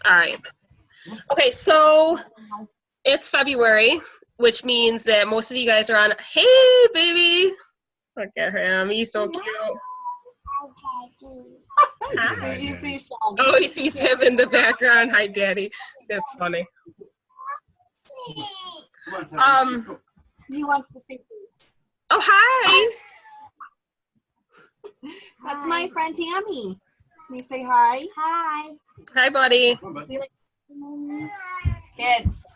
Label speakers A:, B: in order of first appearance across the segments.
A: All right. Okay, so it's February, which means that most of you guys are on. Hey, baby. Look at him. He's so cute. Hi.
B: You see Sean.
A: Oh, he sees him in the background. Hi, Daddy. That's funny.
B: He wants to see you.
A: Oh, hi.
B: That's my friend Tammy. Can you say hi?
C: Hi.
A: Hi, buddy.
B: See kids.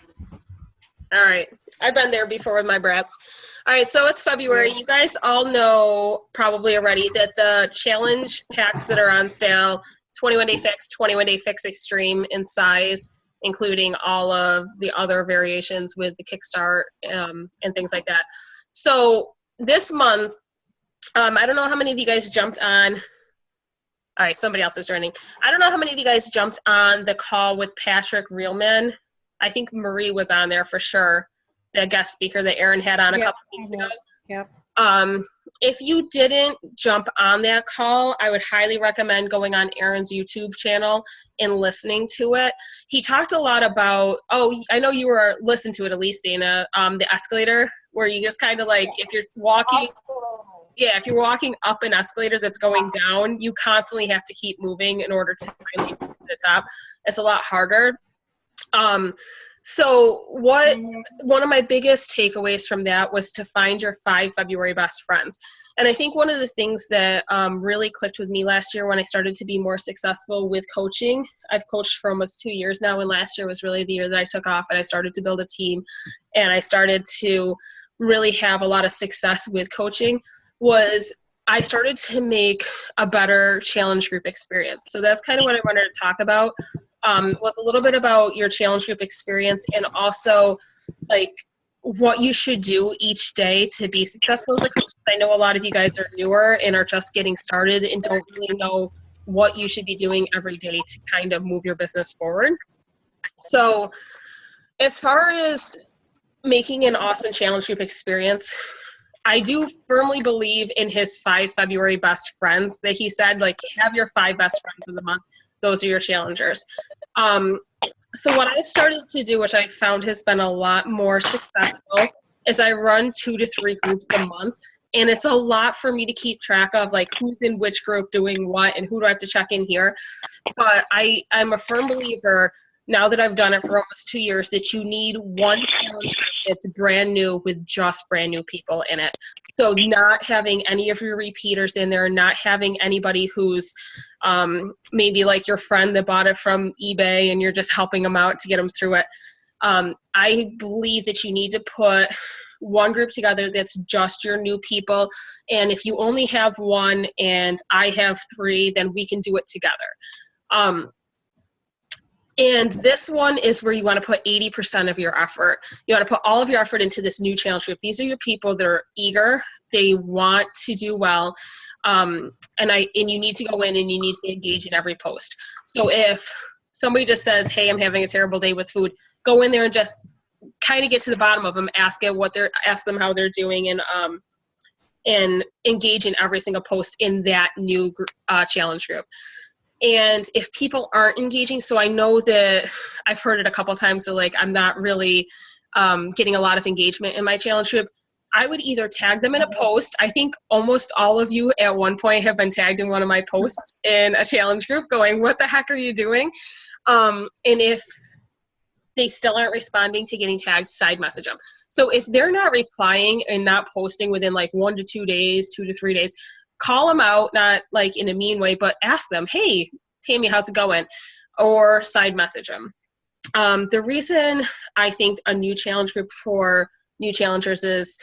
A: All right. I've been there before with my brats. All right, so it's February. You guys all know probably already that the challenge packs that are on sale, 21-Day Fix, 21-Day Fix Extreme in size, including all of the other variations with the Kickstart and things like that. So this month, I don't know how many of you guys jumped on. All right, somebody else is joining. I don't know how many of you guys jumped on the call with Patrick Reelman. I think Marie was on there for sure, the guest speaker that Aaron had on a couple weeks ago.
C: Yep.
A: If you didn't jump on that call, I would highly recommend going on Aaron's YouTube channel and listening to it. He talked a lot about, I know you were listening to it at least, Dana, the escalator, where you just kind of like, if you're walking up an escalator that's going down, you constantly have to keep moving in order to finally get to the top. It's a lot harder. So one of my biggest takeaways from that was to find your 5 February best friends. And I think one of the things that really clicked with me last year when I started to be more successful with coaching, I've coached for almost 2 years now, and last year was really the year that I took off and I started to build a team and I started to really have a lot of success with coaching, was I started to make a better challenge group experience. So that's kind of what I wanted to talk about. Was a little bit about your challenge group experience and also like what you should do each day to be successful as a coach. I know a lot of you guys are newer and are just getting started and don't really know what you should be doing every day to kind of move your business forward. So as far as making an awesome challenge group experience, I do firmly believe in his 5 February best friends that he said, like, have your 5 best friends of the month. Those are your challengers. So what I've started to do, which I found has been a lot more successful, is I run 2 to 3 groups a month. And it's a lot for me to keep track of, like, who's in which group doing what and who do I have to check in here. But I'm a firm believer, now that I've done it for almost 2 years, that you need one challenge group that's brand new with just brand new people in it. So not having any of your repeaters in there, not having anybody who's maybe like your friend that bought it from eBay and you're just helping them out to get them through it. I believe that you need to put one group together that's just your new people. And if you only have one and I have 3, then we can do it together. And this one is where you want to put 80% of your effort. You want to put all of your effort into this new challenge group. These are your people that are eager. They want to do well. And you need to go in and you need to engage in every post. So if somebody just says, hey, I'm having a terrible day with food, go in there and just kind of get to the bottom of them, ask them how they're doing, and engage in every single post in that new challenge group. And if people aren't engaging, so I know that I've heard it a couple times, so like I'm not really getting a lot of engagement in my challenge group, I would either tag them in a post. I think almost all of you at one point have been tagged in one of my posts in a challenge group going, what the heck are you doing? And if they still aren't responding to getting tagged, side message them. So if they're not replying and not posting within like 1 to 2 days, 2 to 3 days, call them out, not like in a mean way, but ask them, hey, Tammy, how's it going? Or side message them. The reason I think a new challenge group for new challengers is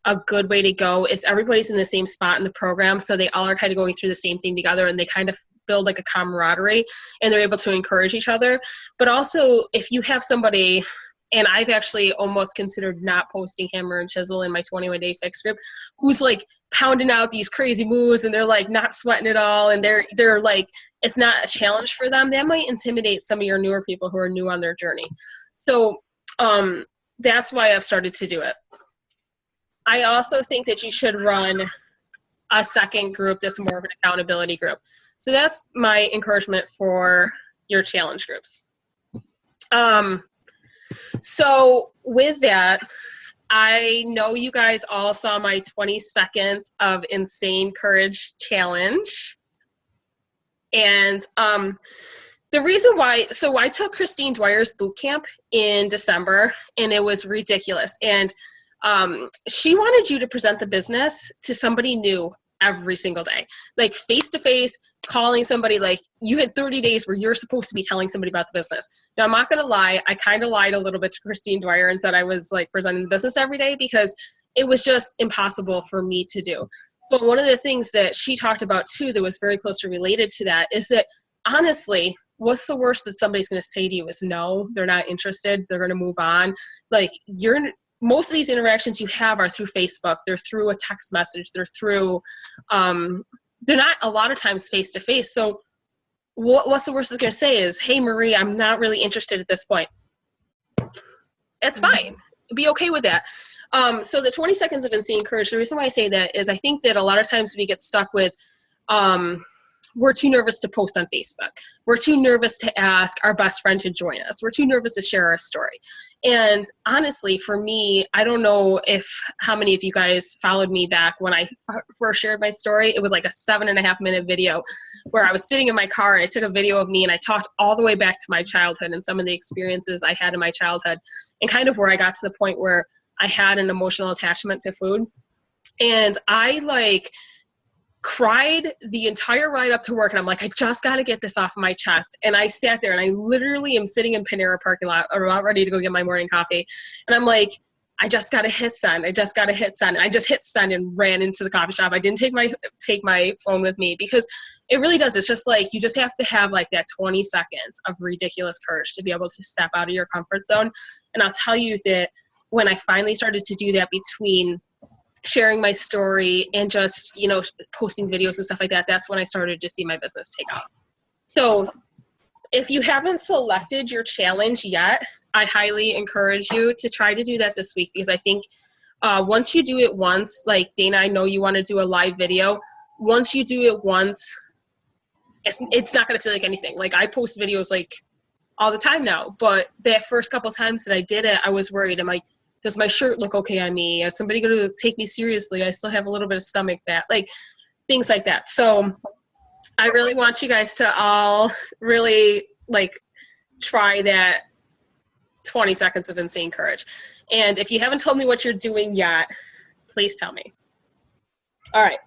A: a good way to go is everybody's in the same spot in the program, so they all are kind of going through the same thing together, and they kind of build like a camaraderie, and they're able to encourage each other. But also, if you have somebody, and I've actually almost considered not posting Hammer and Chisel in my 21-Day Fix group, who's like pounding out these crazy moves and they're like not sweating at all, and they're like, it's not a challenge for them. That might intimidate some of your newer people who are new on their journey. So that's why I've started to do it. I also think that you should run a second group that's more of an accountability group. So that's my encouragement for your challenge groups. So with that, I know you guys all saw my 20 seconds of insane courage challenge. And the reason why, so I took Christine Dwyer's boot camp in December, and it was ridiculous. And she wanted you to present the business to somebody new every single day, like face-to-face, calling somebody. Like, you had 30 days where you're supposed to be telling somebody about the business. Now, I'm not going to lie, I kind of lied a little bit to Christine Dwyer and said I was like presenting the business every day, because it was just impossible for me to do. But one of the things that she talked about too that was very closely related to that is that, honestly, what's the worst that somebody's going to say to you is no, they're not interested, they're going to move on. Like, most of these interactions you have are through Facebook, they're through a text message, they're through, they're not a lot of times face to face. So what's the worst it's going to say is, hey, Marie, I'm not really interested at this point. It's fine. Be okay with that. So the 20 seconds of insane courage, the reason why I say that is I think that a lot of times we get stuck with, we're too nervous to post on Facebook. We're too nervous to ask our best friend to join us. We're too nervous to share our story. And honestly, for me, I don't know how many of you guys followed me back when I first shared my story. It was like a 7.5-minute video where I was sitting in my car and I took a video of me and I talked all the way back to my childhood and some of the experiences I had in my childhood, and kind of where I got to the point where I had an emotional attachment to food. And I cried the entire ride up to work, and I'm like, I just got to get this off of my chest. And I sat there and I literally am sitting in Panera parking lot or about ready to go get my morning coffee. And I'm like, I just got to hit send. I just got to hit send. And I just hit send and ran into the coffee shop. I didn't take my phone with me, because it really does. It's just like, you just have to have like that 20 seconds of ridiculous courage to be able to step out of your comfort zone. And I'll tell you that when I finally started to do that, between sharing my story and just, posting videos and stuff like that, that's when I started to see my business take off. So if you haven't selected your challenge yet, I highly encourage you to try to do that this week, because I think once you do it once, like Dana, I know you want to do a live video. Once you do it once, it's not going to feel like anything. Like, I post videos like all the time now, but that first couple times that I did it, I was worried. I'm like, does my shirt look okay on me? Is somebody going to take me seriously? I still have a little bit of stomach fat, like things like that. So I really want you guys to all really try that 20 seconds of insane courage. And if you haven't told me what you're doing yet, please tell me. All right.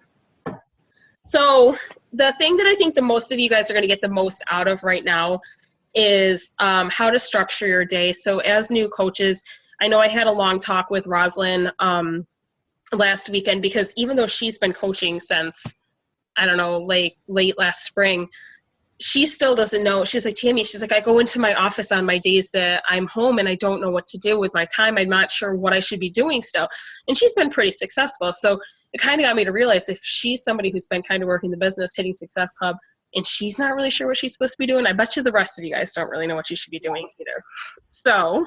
A: So the thing that I think the most of you guys are going to get the most out of right now is how to structure your day. So as new coaches, I know I had a long talk with Roslyn last weekend, because even though she's been coaching since, I don't know, late last spring, she still doesn't know. She's like, Tammy, she's like, I go into my office on my days that I'm home and I don't know what to do with my time. I'm not sure what I should be doing still. And she's been pretty successful. So it kind of got me to realize, if she's somebody who's been kind of working the business, hitting Success Club, and she's not really sure what she's supposed to be doing, I bet you the rest of you guys don't really know what you should be doing either. So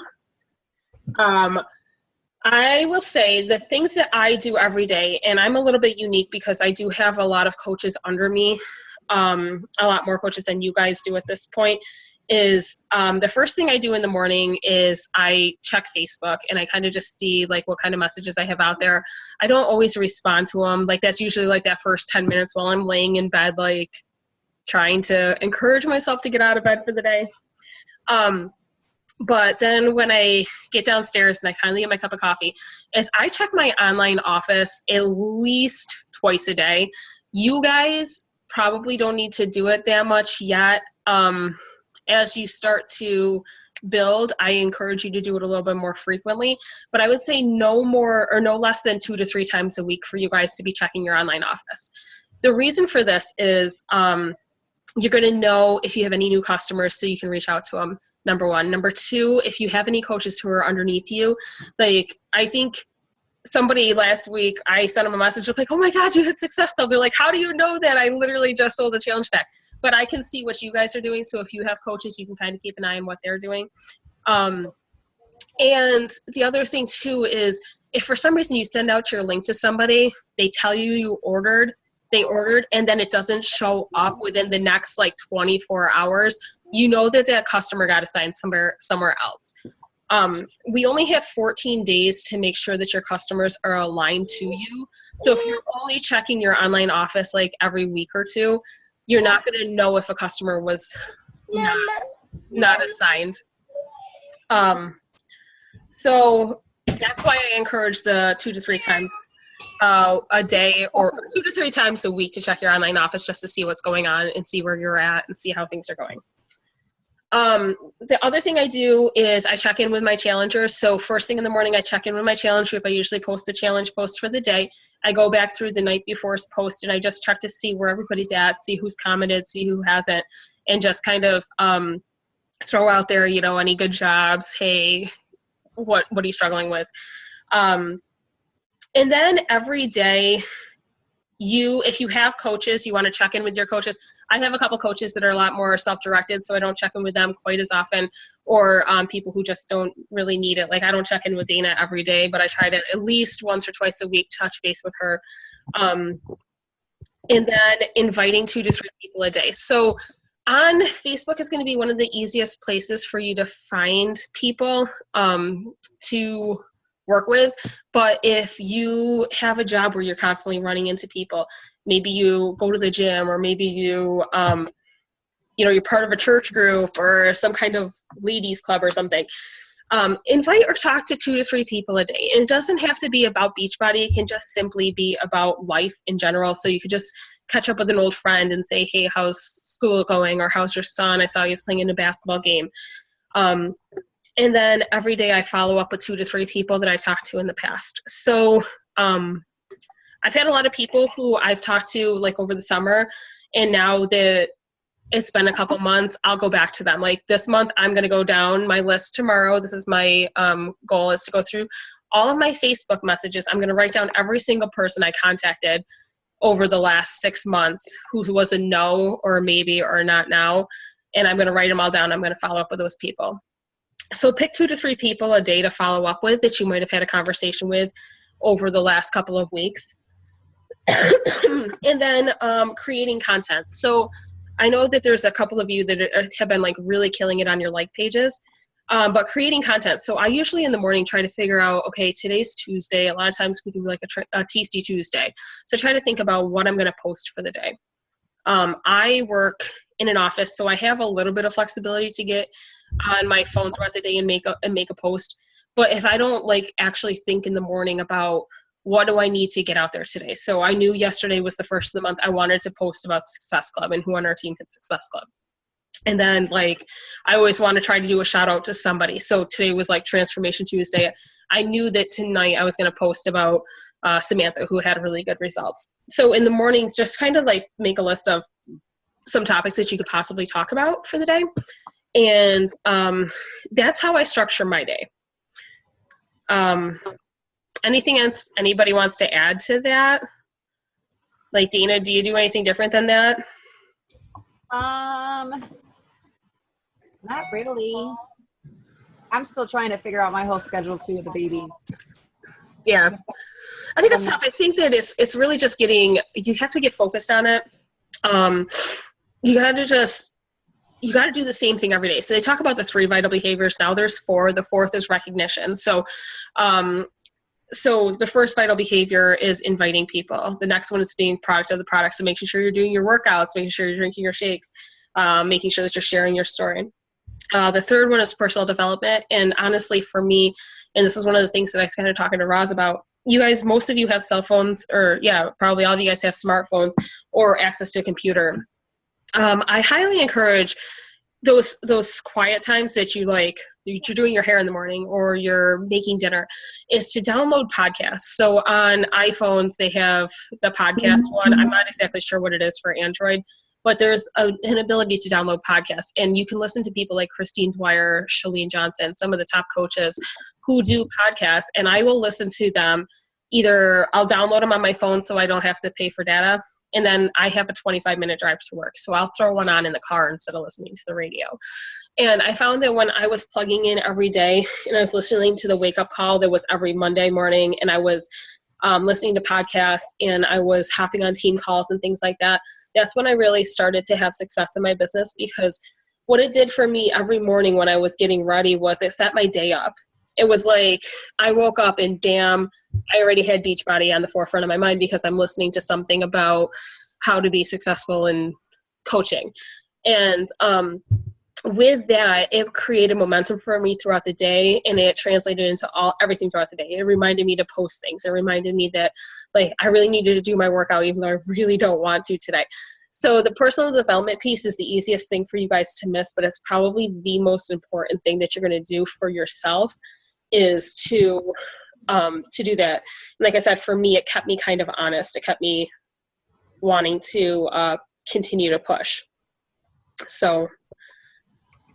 A: I will say the things that I do every day, and I'm a little bit unique because I do have a lot of coaches under me, a lot more coaches than you guys do at this point, is the first thing I do in the morning is I check Facebook, and I kind of just see what kind of messages I have out there. I don't always respond to them. That's usually that first 10 minutes while I'm laying in bed, trying to encourage myself to get out of bed for the day. But then when I get downstairs and I kindly get my cup of coffee, is I check my online office at least twice a day. You guys probably don't need to do it that much yet. As you start to build, I encourage you to do it a little bit more frequently. But I would say no more or no less than 2 to 3 times a week for you guys to be checking your online office. The reason for this is you're going to know if you have any new customers so you can reach out to them, number one. Number two, if you have any coaches who are underneath you, I think somebody last week, I sent them a message of oh my God, you hit Success Club. They're like, how do you know that? I literally just sold the challenge pack. But I can see what you guys are doing. So if you have coaches, you can kind of keep an eye on what they're doing. And the other thing too is, if for some reason you send out your link to somebody, they tell you they ordered, and then it doesn't show up within the next 24 hours, you know that that customer got assigned somewhere else. We only have 14 days to make sure that your customers are aligned to you. So if you're only checking your online office like every week or two, you're not going to know if a customer was not assigned. So that's why I encourage the 2 to 3 times a day or 2 to 3 times a week to check your online office just to see what's going on and see where you're at and see how things are going. The other thing I do is I check in with my challengers. So first thing in the morning, I check in with my challenge group. I usually post the challenge post for the day. I go back through the night before's post and I just check to see where everybody's at, see who's commented, see who hasn't, and just kind of throw out there, you know, any good jobs. Hey, what are you struggling with? And then every day, if you have coaches, you want to check in with your coaches. I have a couple coaches that are a lot more self-directed, so I don't check in with them quite as often, or people who just don't really need it. Like I don't check in with Dana every day, but I try to at least once or twice a week touch base with her. And then inviting 2 to 3 people a day. So on Facebook is going to be one of the easiest places for you to find people to work with. But if you have a job where you're constantly running into people, maybe you go to the gym, or maybe you, you're part of a church group or some kind of ladies club or something, invite or talk to 2 to 3 people a day. And it doesn't have to be about Beachbody. It can just simply be about life in general. So you could just catch up with an old friend and say, hey, how's school going? Or how's your son? I saw he was playing in a basketball game. And then every day I follow up with 2 to 3 people that I talked to in the past. So I've had a lot of people who I've talked to like over the summer, and now that it's been a couple months, I'll go back to them. Like this month, I'm going to go down my list tomorrow. This is my goal, is to go through all of my Facebook messages. I'm going to write down every single person I contacted over the last 6 months who was a no or a maybe or not now. And I'm going to write them all down. I'm going to follow up with those people. So pick 2 to 3 people a day to follow up with that you might have had a conversation with over the last couple of weeks. And then creating content. So I know that there's a couple of you that have been like really killing it on your like pages, but creating content. So I usually in the morning try to figure out, okay, today's Tuesday. A lot of times we do like a Tasty Tuesday. So try to think about what I'm going to post for the day. I work in an office, so I have a little bit of flexibility to get on my phone throughout the day and make a post. But if I don't like actually think in the morning about what do I need to get out there today? So I knew yesterday was the first of the month. I wanted to post about Success Club and who on our team hit Success Club. And then like, I always want to try to do a shout out to somebody. So today was like Transformation Tuesday. I knew that tonight I was going to post about Samantha, who had really good results. So in the mornings, just kind of like make a list of some topics that you could possibly talk about for the day. And that's how I structure my day. Anything else anybody wants to add to that? Like Dana, do you do anything different than that?
B: Not really. I'm still trying to figure out my whole schedule too with the babies.
A: Yeah. I think it's tough. I think that it's really just you have to get focused on it. You got to do the same thing every day. So they talk about the 3 vital behaviors. Now there's 4. The 4th is recognition. So the first vital behavior is inviting people. The next one is being product of the product. So making sure you're doing your workouts, making sure you're drinking your shakes, making sure that you're sharing your story. The third one is personal development. And honestly, for me, and this is one of the things that I was kind of talking to Roz about, you guys, most of you have cell phones, or yeah, probably all of you guys have smartphones or access to a computer. I highly encourage those quiet times that you're doing your hair in the morning or you're making dinner, is to download podcasts. So on iPhones, they have the podcast one. I'm not exactly sure what it is for Android, but there's an ability to download podcasts, and you can listen to people like Christine Dwyer, Chalene Johnson, some of the top coaches who do podcasts, and I will listen to them. Either I'll download them on my phone so I don't have to pay for data, and then I have a 25-minute drive to work, so I'll throw one on in the car instead of listening to the radio. And I found that when I was plugging in every day and I was listening to the wake-up call that was every Monday morning, and I was listening to podcasts and I was hopping on team calls and things like that, that's when I really started to have success in my business, because what it did for me every morning when I was getting ready was it set my day up. It was like I woke up and bam, I already had Beachbody on the forefront of my mind because I'm listening to something about how to be successful in coaching. And with that, it created momentum for me throughout the day, and it translated into everything throughout the day. It reminded me to post things. It reminded me that, like, I really needed to do my workout even though I really don't want to today. So the personal development piece is the easiest thing for you guys to miss, but it's probably the most important thing that you're going to do for yourself is to do that. And like I said, for me, it kept me kind of honest. It kept me wanting to continue to push. So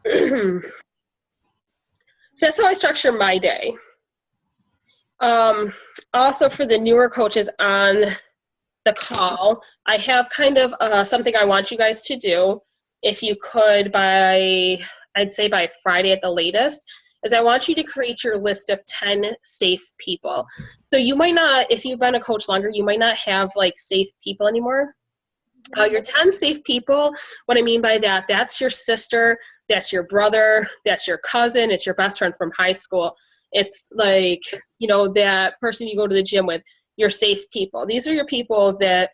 A: so that's how I structure my day. Also, for the newer coaches on the call, I have kind of something I want you guys to do. If you could, I'd say by Friday at the latest, is I want you to create your list of 10 safe people. So you might not, if you've been a coach longer, you might not have like safe people anymore. Your 10 safe people, what I mean by that, that's your sister, that's your brother, that's your cousin, it's your best friend from high school. It's like, you know, that person you go to the gym with, your safe people. These are your people that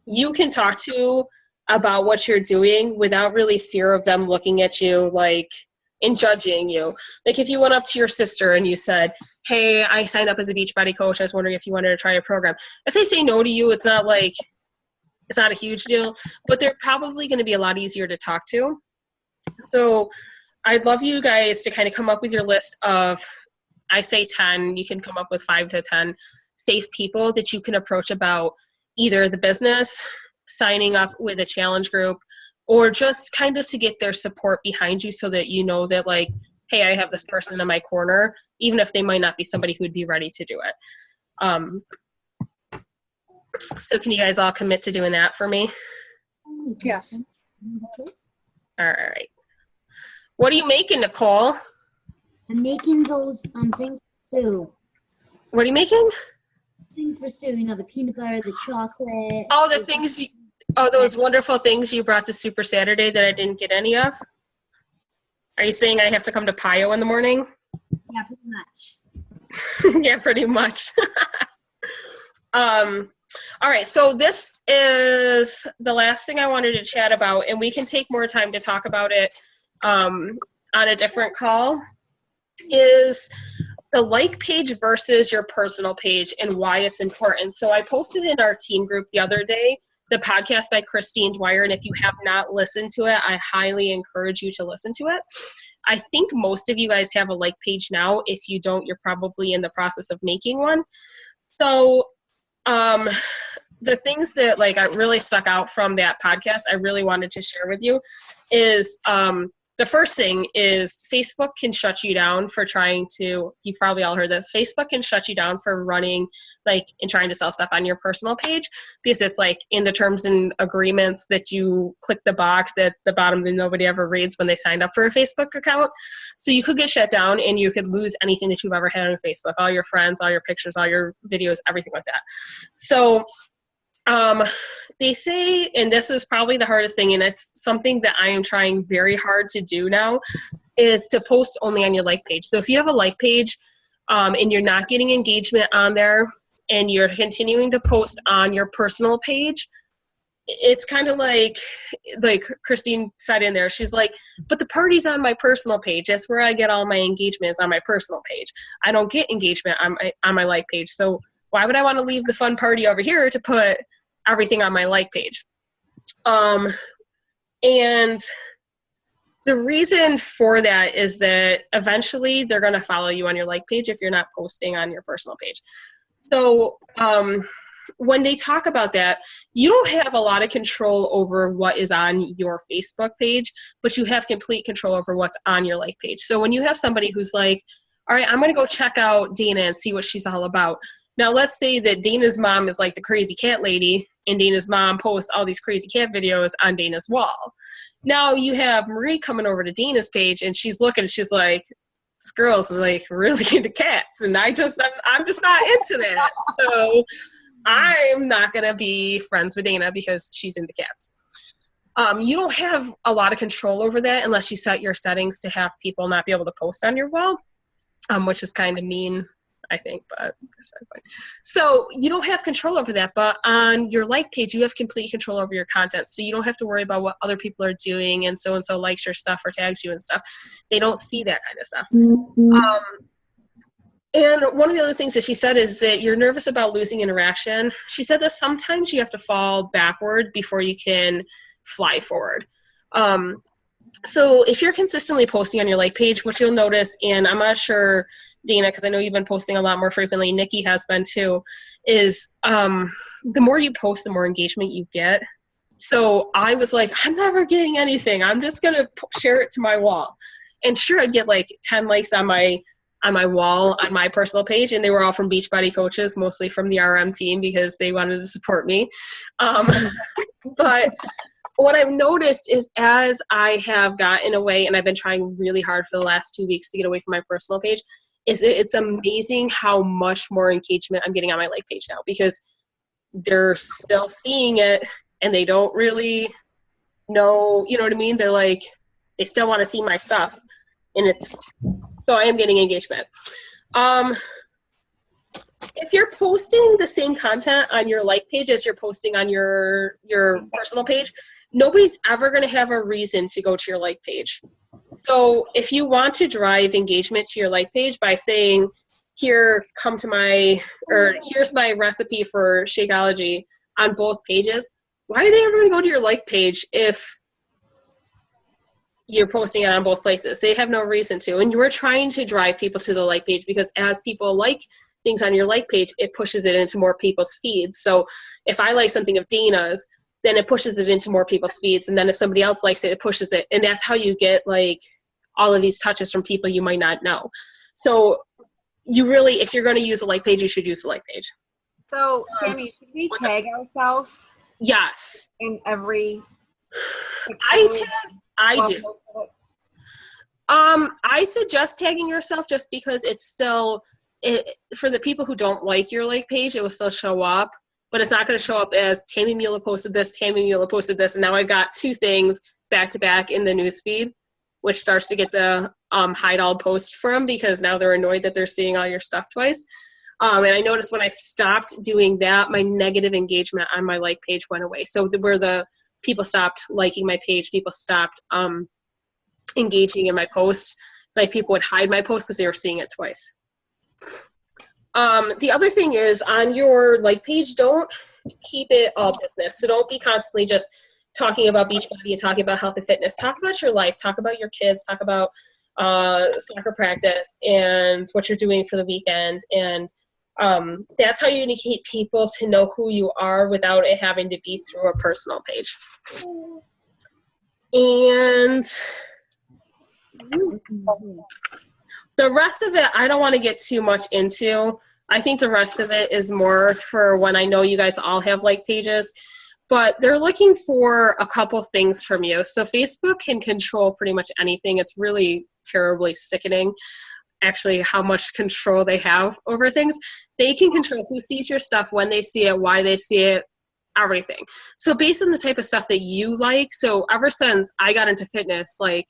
A: you can talk to about what you're doing without really fear of them looking at you like and judging you. Like if you went up to your sister and you said, hey, I signed up as a Beachbody coach, I was wondering if you wanted to try a program. If they say no to you, it's not a huge deal, but they're probably going to be a lot easier to talk to. So I'd love you guys to kind of come up with your list of, I say 10, you can come up with 5 to 10 safe people that you can approach about either the business, signing up with a challenge group, or just kind of to get their support behind you so that you know that like, hey, I have this person in my corner, even if they might not be somebody who would be ready to do it. So can you guys all commit to doing that for me?
C: Yes.
A: All right. What are you making, Nicole?
D: I'm making those things for Sue.
A: What are you making?
D: Things for Sue, you know, the peanut butter, the chocolate.
A: Oh, the things, those wonderful things you brought to Super Saturday that I didn't get any of? Are you saying I have to come to Pio in the morning?
D: Yeah, pretty much.
A: Yeah, pretty much. All right, so this is the last thing I wanted to chat about, and we can take more time to talk about it on a different call, is the like page versus your personal page and why it's important. So I posted in our team group the other day the podcast by Christine Dwyer, and if you have not listened to it, I highly encourage you to listen to it. I think most of you guys have a like page now. If you don't, you're probably in the process of making one. So the things that like I really stuck out from that podcast I really wanted to share with you is the first thing is Facebook can shut you down for trying to, you've probably all heard this, Facebook can shut you down for running like and trying to sell stuff on your personal page because it's like in the terms and agreements that you click the box at the bottom that nobody ever reads when they signed up for a Facebook account. So you could get shut down and you could lose anything that you've ever had on Facebook, all your friends, all your pictures, all your videos, everything like that. So they say, and this is probably the hardest thing, and it's something that I am trying very hard to do now, is to post only on your like page. So if you have a like page and you're not getting engagement on there and you're continuing to post on your personal page, it's kind of like Christine said in there, she's like, but the party's on my personal page. That's where I get all my engagement is on my personal page. I don't get engagement on my like page. So why would I want to leave the fun party over here to put everything on my like page? And the reason for that is that eventually they're going to follow you on your like page if you're not posting on your personal page. So when they talk about that, you don't have a lot of control over what is on your Facebook page, but you have complete control over what's on your like page. So when you have somebody who's like, all right, I'm going to go check out Dana and see what she's all about. Now, let's say that Dana's mom is like the crazy cat lady, and Dana's mom posts all these crazy cat videos on Dana's wall. Now you have Marie coming over to Dana's page, and she's looking, and she's like, this girl's like really into cats, and I'm just not into that. So I'm not going to be friends with Dana because she's into cats. You don't have a lot of control over that unless you set your settings to have people not be able to post on your wall, which is kind of mean, I think, but that's fine. So you don't have control over that, but on your like page, you have complete control over your content. So you don't have to worry about what other people are doing and so likes your stuff or tags you and stuff. They don't see that kind of stuff. And one of the other things that she said is that you're nervous about losing interaction. She said that sometimes you have to fall backward before you can fly forward. So if you're consistently posting on your like page, what you'll notice, and I'm not sure, Dana, because I know you've been posting a lot more frequently, Nikki has been too, is the more you post, the more engagement you get. So I was like, I'm never getting anything. I'm just going to share it to my wall. And sure, I'd get like 10 likes on my wall on my personal page, and they were all from Beachbody coaches, mostly from the RM team because they wanted to support me. But what I've noticed is as I have gotten away, and I've been trying really hard for the last 2 weeks to get away from my personal page, is it's amazing how much more engagement I'm getting on my like page now, because they're still seeing it and they don't really know, you know what I mean? They're like, they still want to see my stuff, and so I am getting engagement. If you're posting the same content on your like page as you're posting on your personal page, nobody's ever going to have a reason to go to your like page. So if you want to drive engagement to your like page by saying, here's my recipe for Shakeology on both pages, why are they ever going to go to your like page if you're posting it on both places? They have no reason to. And you're trying to drive people to the like page, because as people like things on your like page, it pushes it into more people's feeds. So if I like something of Dina's, then it pushes it into more people's feeds. And then if somebody else likes it, it pushes it. And that's how you get like all of these touches from people you might not know. So you really, if you're going to use a like page, you should use a like page.
B: So Tammy, should we tag ourselves
A: Yes.
B: in every?
A: I do. I suggest tagging yourself just because it's still, for the people who don't like your like page, it will still show up, but it's not going to show up as Tammy Mueller posted this, Tammy Mueller posted this, and now I've got two things back to back in the newsfeed, which starts to get the hide all post from, because now they're annoyed that they're seeing all your stuff twice. And I noticed when I stopped doing that, my negative engagement on my like page went away. So where the people stopped liking my page, people stopped engaging in my posts. Like people would hide my post because they were seeing it twice. The other thing is, on your like page, don't keep it all business. So don't be constantly just talking about Beachbody and talking about health and fitness. Talk about your life. Talk about your kids. Talk about soccer practice and what you're doing for the weekend. And that's how you're going to get people to know who you are without it having to be through a personal page. And the rest of it, I don't want to get too much into. I think the rest of it is more for when I know you guys all have like pages, but they're looking for a couple things from you. So Facebook can control pretty much anything. It's really terribly sickening, actually, how much control they have over things. They can control who sees your stuff, when they see it, why they see it, everything. So based on the type of stuff that you like, so ever since I got into fitness, like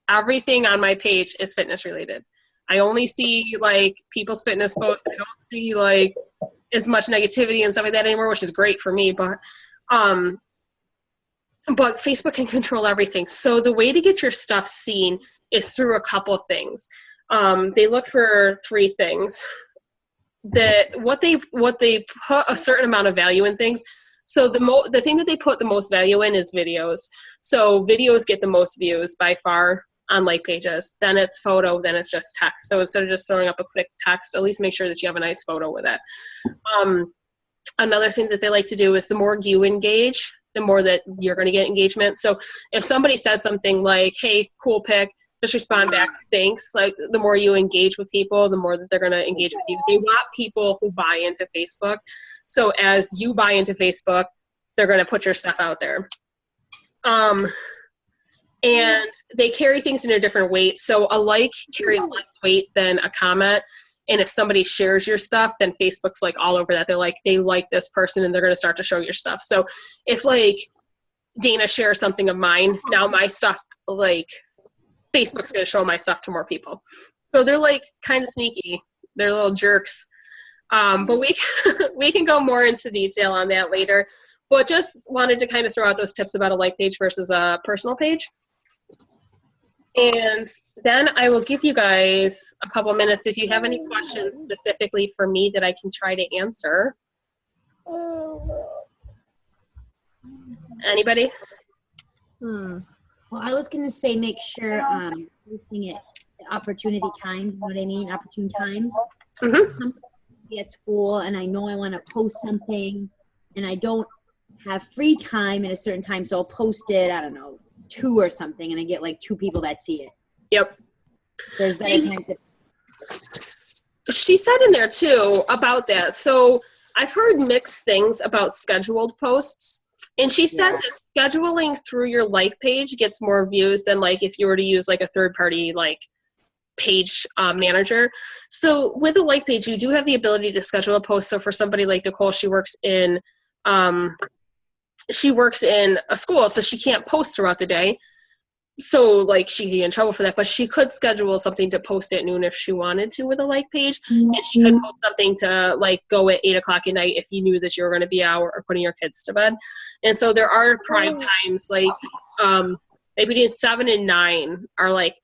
A: everything on my page is fitness related. I only see like people's fitness posts. I don't see like as much negativity and stuff like that anymore, which is great for me, but Facebook can control everything. So the way to get your stuff seen is through a couple things. They look for three things. What they put a certain amount of value in things. So the thing that they put the most value in is videos. So videos get the most views by far on like pages. Then it's photo, then it's just text. So instead of just throwing up a quick text, at least make sure that you have a nice photo with it. Another thing that they like to do is the more you engage, the more that you're going to get engagement. So if somebody says something like, hey, cool pic, just respond back, thanks. Like the more you engage with people, the more that they're going to engage with you. They want people who buy into Facebook. So as you buy into Facebook, they're going to put your stuff out there. And they carry things in a different weight. So a like carries less weight than a comment. And if somebody shares your stuff, then Facebook's like all over that. They're like, they like this person and they're going to start to show your stuff. So if like Dana shares something of mine, now my stuff, like, Facebook's going to show my stuff to more people. So they're like kind of sneaky. They're little jerks. But we can go more into detail on that later. But just wanted to kind of throw out those tips about a like page versus a personal page. And then I will give you guys a couple minutes if you have any questions specifically for me that I can try to answer. Anybody?
D: Well, I was gonna say make sure posting it at opportunity times. You know what I mean? Opportune times.
A: Mm-hmm.
D: I'm at school, and I know I want to post something, and I don't have free time at a certain time, so I'll post it. I don't know, 2 or something, and I get like 2 people that see it.
A: Yep.
D: There's better times.
A: She said in there too about that. So I've heard mixed things about scheduled posts. And she said that scheduling through your like page gets more views than like if you were to use like a third party like page manager. So with a like page, you do have the ability to schedule a post. So for somebody like Nicole, she works in a school, so she can't post throughout the day. So like she could get in trouble for that, but she could schedule something to post at noon if she wanted to with a like page. And she could post something to like go at 8 o'clock at night if you knew that you were going to be out or putting your kids to bed. And so there are prime times like maybe between 7 and 9 are like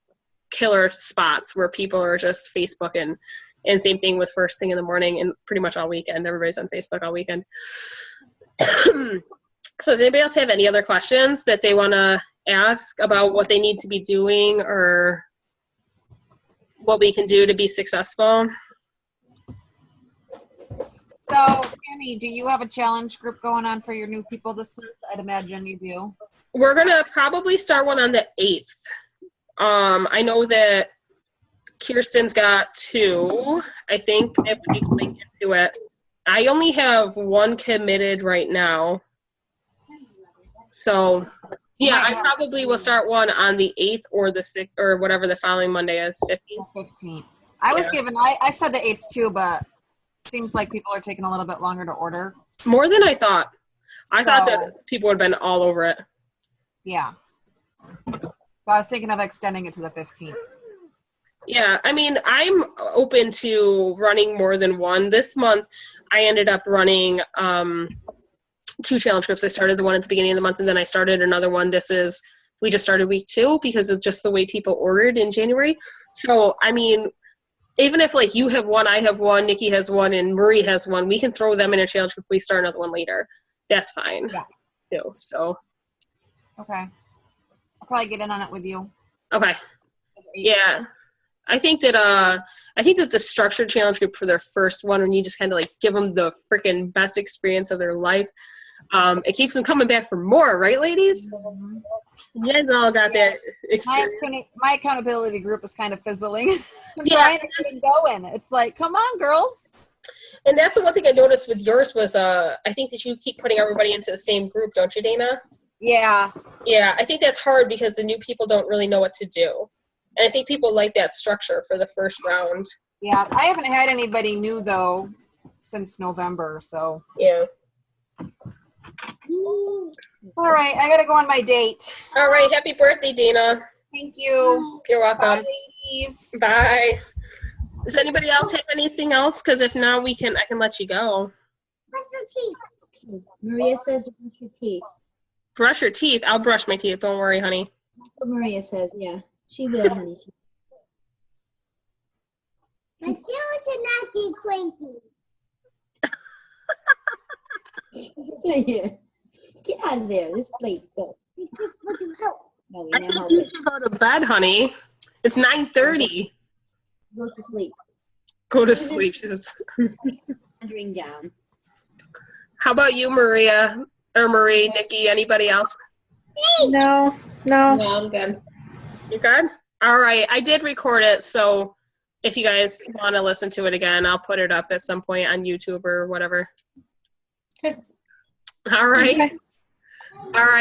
A: killer spots where people are just Facebooking. And same thing with first thing in the morning and pretty much all weekend. Everybody's on Facebook all weekend. So does anybody else have any other questions that they want to ask about what they need to be doing or what we can do to be successful?
B: So, Tammy, do you have a challenge group going on for your new people this month? I'd imagine you do.
A: We're going to probably start one on the 8th. I know that Kirsten's got 2, I think, if we can link into it. I only have 1 committed right now. So, yeah, I probably will start one on the 8th or the 6th or whatever the following Monday is,
B: 15th. I was given, I said the 8th too, but it seems like people are taking a little bit longer to order.
A: More than I thought. I thought that people would have been all over it.
B: Yeah. So I was thinking of extending it to the 15th.
A: Yeah, I mean, I'm open to running more than one. This month, I ended up running 2 challenge groups. I started the one at the beginning of the month, and then I started another one. We just started week 2 because of just the way people ordered in January. So, I mean, even if like you have one, I have one, Nikki has one, and Marie has one, we can throw them in a challenge group. We start another one later. That's fine.
B: Yeah.
A: Too, so.
B: Okay. I'll probably get in on it with you.
A: Okay. Yeah. I think that the structured challenge group for their first one, when you just kind of like give them the freaking best experience of their life, it keeps them coming back for more, right, ladies?
B: Mm-hmm.
A: You guys all got that experience.
B: My accountability group is kind of fizzling. I'm trying to get it going. It's like, come on, girls.
A: And that's the one thing I noticed with yours was I think that you keep putting everybody into the same group, don't you, Dana?
B: Yeah.
A: Yeah, I think that's hard because the new people don't really know what to do. And I think people like that structure for the first round.
B: Yeah, I haven't had anybody new, though, since November, so.
A: Yeah.
B: All right, I got to go on my date.
A: All right, happy birthday, Dana.
B: Thank you.
A: You're welcome.
B: Bye, ladies.
A: Bye. Does anybody else have anything else? Because if not, I can let you go.
D: Brush your teeth. Maria says to brush your teeth.
A: Brush your teeth. I'll brush my teeth. Don't worry, honey.
D: That's what Maria says, yeah. She will, honey.
E: The shoes should not be cranky.
D: It's right here. Get out of there. This plate. Go.
E: It's just for to help.
D: No, we
A: I
D: now
A: think
D: help
A: you
D: it.
A: should go to bed, honey. It's 9:30.
D: Go to sleep.
A: Go to sleep. She says.
D: Wandering down.
A: How about you, Maria? Or Marie, Nikki, anybody else?
C: No, I'm good.
A: You good? All right. I did record it, so if you guys want to listen to it again, I'll put it up at some point on YouTube or whatever.
C: Okay.
A: All right.
C: Okay.
A: All right.